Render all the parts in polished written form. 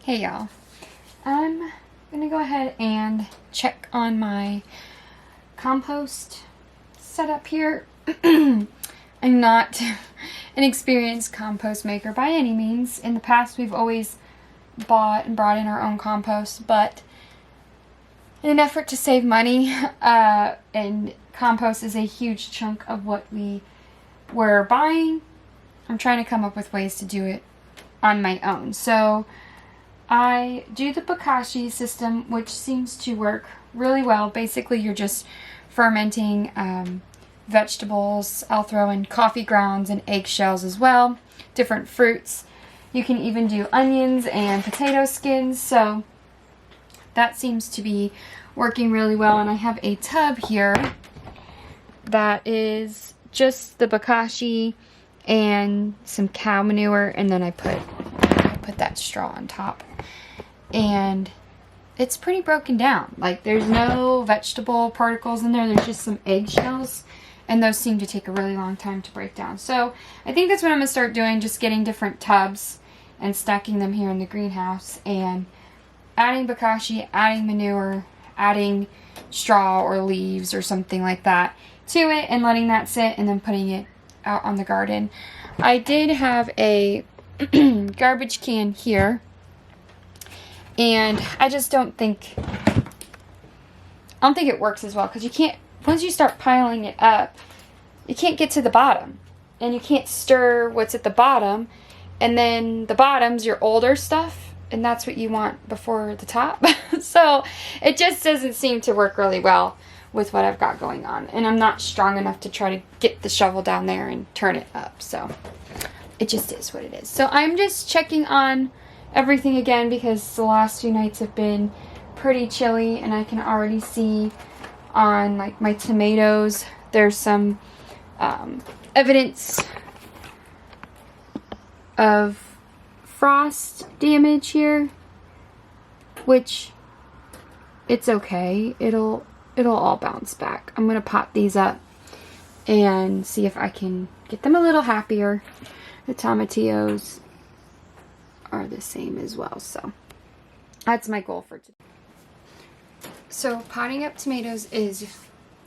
Hey y'all, I'm gonna go ahead and check on my compost setup here. I'm not an experienced compost maker by any means. In the past we've always bought and brought in our own compost, but in an effort to save money, and compost is a huge chunk of what we were buying, I'm trying to come up with ways to do it on my own. So I do the bokashi system, which seems to work really well. Basically, you're just fermenting vegetables. I'll throw in coffee grounds and eggshells as well, different fruits. You can even do onions and potato skins. So that seems to be working really well. And I have a tub here that is just the bokashi and some cow manure, and then I put that straw on top, and it's pretty broken down. Like, there's no vegetable particles in there, there's just some eggshells, and those seem to take a really long time to break down. So I think that's what I'm going to start doing, just getting different tubs and stacking them here in the greenhouse and adding bokashi, adding manure, adding straw or leaves or something like that to it, and letting that sit, and then putting it out on the garden. I did have a garbage can here, and I just don't think it works as well, because you can't, once you start piling it up, you can't get to the bottom, and you can't stir what's at the bottom, and then the bottom's your older stuff, and that's what you want before the top. So it just doesn't seem to work really well with what I've got going on, and I'm not strong enough to try to get the shovel down there and turn it up, so it just is what it is. So I'm just checking on everything again, because the last few nights have been pretty chilly, and I can already see on like my tomatoes there's some evidence of frost damage here, which it's okay. It'll all bounce back. I'm gonna pot these up and see if I can get them a little happier. The tomatillos are the same as well, so that's my goal for today. So potting up tomatoes is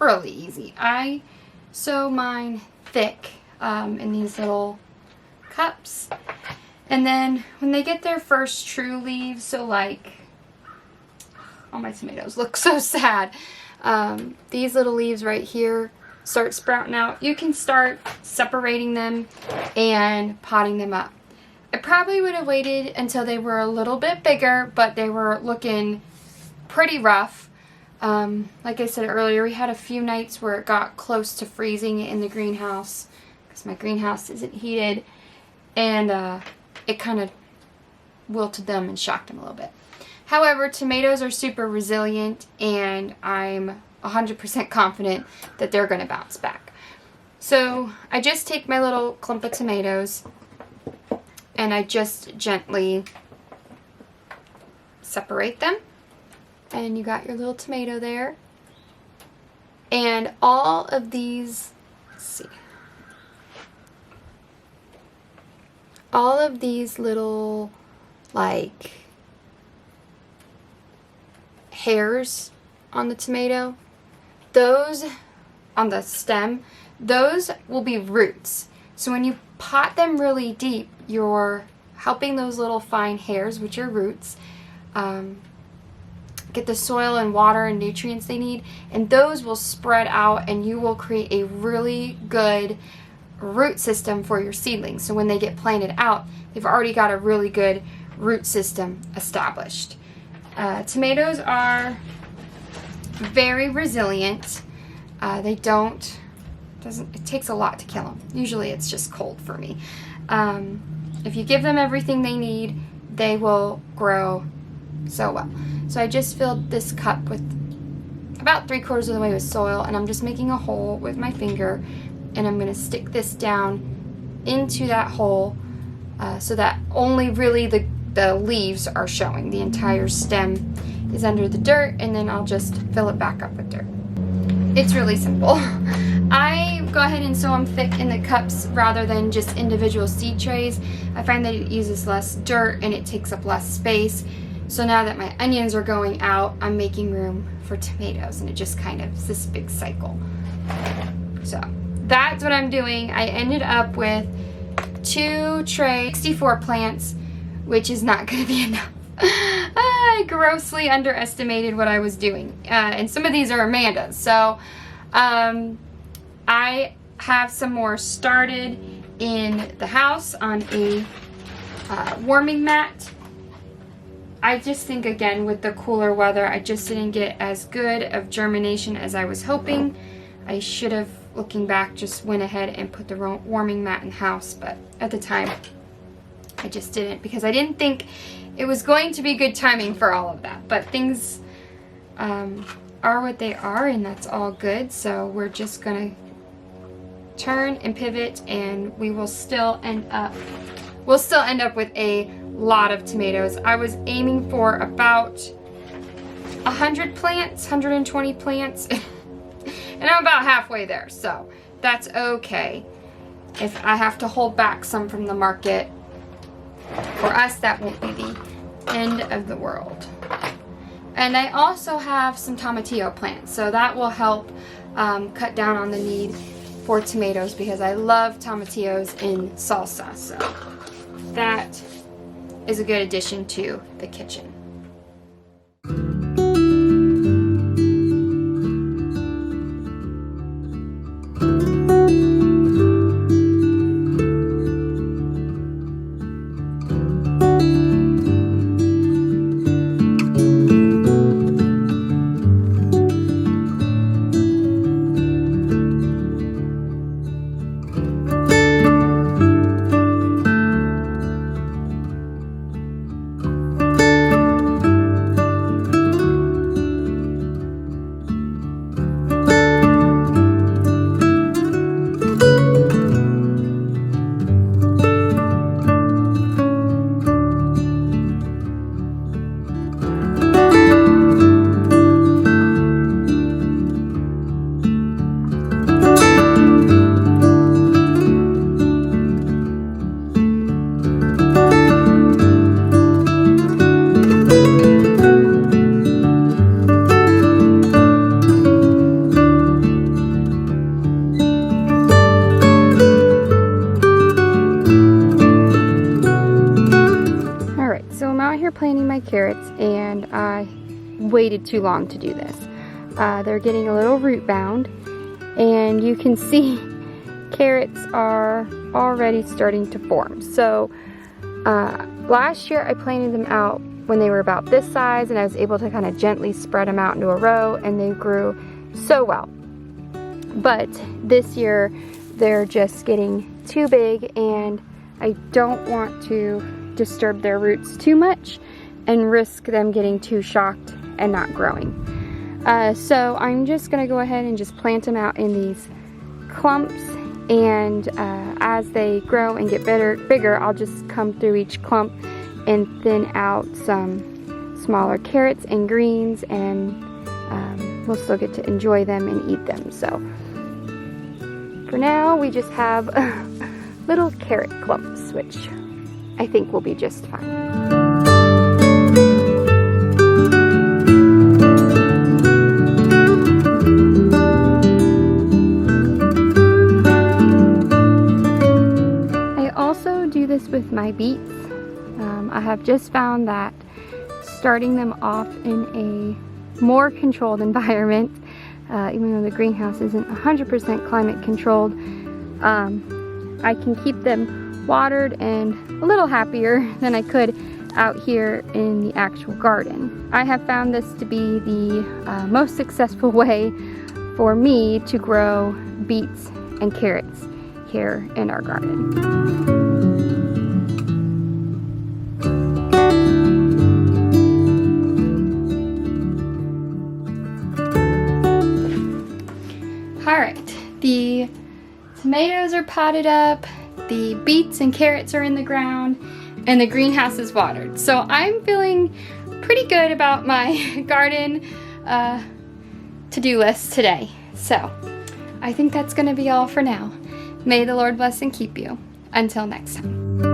really easy. I sow mine thick in these little cups, and then when they get their first true leaves, so like, all my tomatoes look so sad. These little leaves right here start sprouting out. You can start separating them and potting them up. I probably would have waited until they were a little bit bigger, but they were looking pretty rough. Like I said earlier, we had a few nights where it got close to freezing in the greenhouse, because my greenhouse isn't heated, and it kind of wilted them and shocked them a little bit. However, tomatoes are super resilient, and I'm 100% confident that they're going to bounce back. So I just take my little clump of tomatoes, and I just gently separate them. And you got your little tomato there. And all of these, let's see, all of these little, like, hairs on the tomato, those on the stem, those will be roots. So when you pot them really deep, you're helping those little fine hairs, which are roots, get the soil and water and nutrients they need, and those will spread out, and you will create a really good root system for your seedlings. So when they get planted out, they've already got a really good root system established. Tomatoes are very resilient. It takes a lot to kill them. Usually it's just cold for me. If you give them everything they need, they will grow so well. So I just filled this cup with about 3/4 of the way with soil, and I'm just making a hole with my finger, and I'm going to stick this down into that hole so that only really the leaves are showing. The entire stem is under the dirt, and then I'll just fill it back up with dirt. It's really simple. I go ahead and sow them thick in the cups rather than just individual seed trays. I find that it uses less dirt and it takes up less space. So now that my onions are going out, I'm making room for tomatoes, and it just kind of is this big cycle. So that's what I'm doing. I ended up with 2 trays, 64 plants, which is not going to be enough. I grossly underestimated what I was doing. And some of these are Amanda's. So I have some more started in the house on a warming mat. I just think, again, with the cooler weather, I just didn't get as good of germination as I was hoping. I should have, looking back, just went ahead and put the warming mat in the house, but at the time I just didn't, because I didn't think it was going to be good timing for all of that. But things are what they are, and that's all good. So we're just gonna turn and pivot, and we will still end up with a lot of tomatoes. I was aiming for about 100 plants, 120 plants, and I'm about halfway there, so that's okay. If I have to hold back some from the market, for us that won't be the end of the world. And I also have some tomatillo plants, so that will help cut down on the need for tomatoes, because I love tomatillos in salsa, so that is a good addition to the kitchen. Planting my carrots, and I waited too long to do this. They're getting a little root bound, and you can see carrots are already starting to form. So last year I planted them out when they were about this size, and I was able to kind of gently spread them out into a row, and they grew so well. But this year they're just getting too big, and I don't want to disturb their roots too much and risk them getting too shocked and not growing. So I'm just gonna go ahead and just plant them out in these clumps, and as they grow and get bigger, I'll just come through each clump and thin out some smaller carrots and greens, and we'll still get to enjoy them and eat them. So for now we just have little carrot clumps, which I think will be just fine. I also do this with my beets. I have just found that starting them off in a more controlled environment, even though the greenhouse isn't 100% climate controlled, I can keep them watered and a little happier than I could out here in the actual garden. I have found this to be the most successful way for me to grow beets and carrots here in our garden. Alright, the tomatoes are potted up, the beets and carrots are in the ground, and the greenhouse is watered. So I'm feeling pretty good about my garden to-do list today. So I think that's going to be all for now. May the Lord bless and keep you. Until next time.